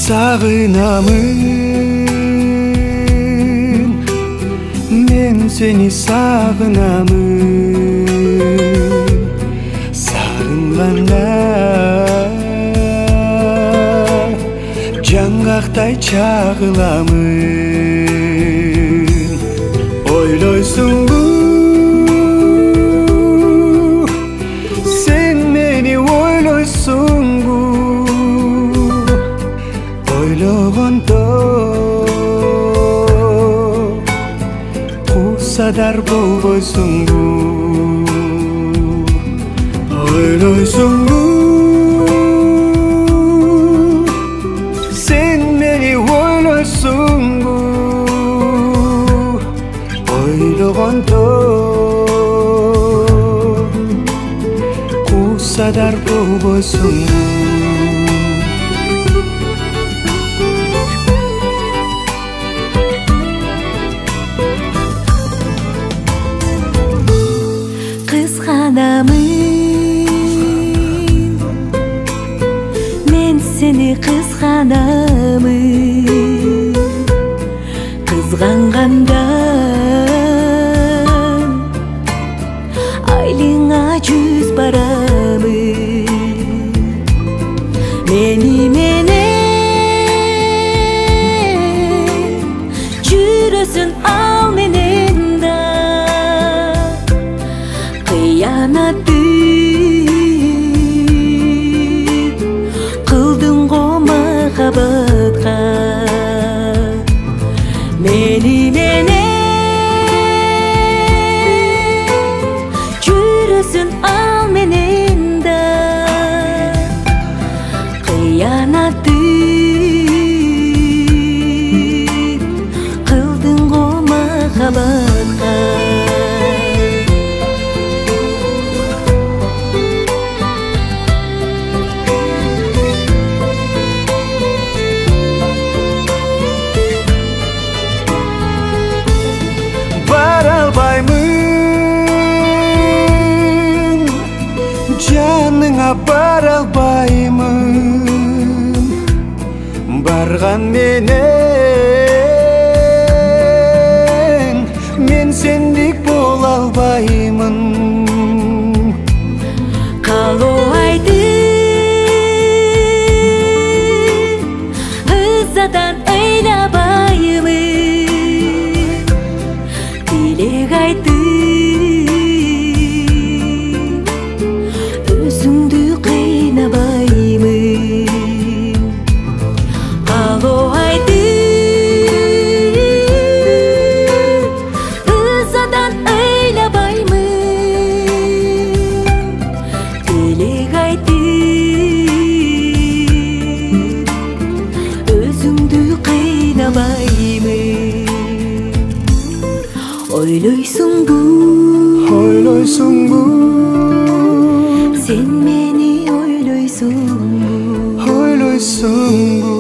Sağınamın, men seni sağınamın. Sağınganda жаңғақтай чағыламын. Ойлойсың бу, sen meni ойлойсың бу. Ойлогондо кусадар болбойсуң бу. Ойлойсуң бу, sen meni ойлойсуң бу. Ойлогондо кусадар болбойсуң бу. Kıskanamın, men seni kıskanamın. Kızgangandan aylığına 100 baramın. Meni menen жүрөсүн ал менен да. Кыянатты кылдың го махабатка. Мени менен жүрөсүн ал менен да. Кыянатты кылдың го махабатка. Жаныңа бара албаймын, барган менен мен сендик бола албаймын. Калоайды ызадан ыйлабаймын, тилек айтты өзүңдү кыйнабаймын. Калоайды ызадан ыйлабаймын, тилек айтты өзүңдү кыйнабаймын. Ойлойсуң бу, Ойлойсуң бу, sen meni ойлойсуң бу. ойлойсуң бу.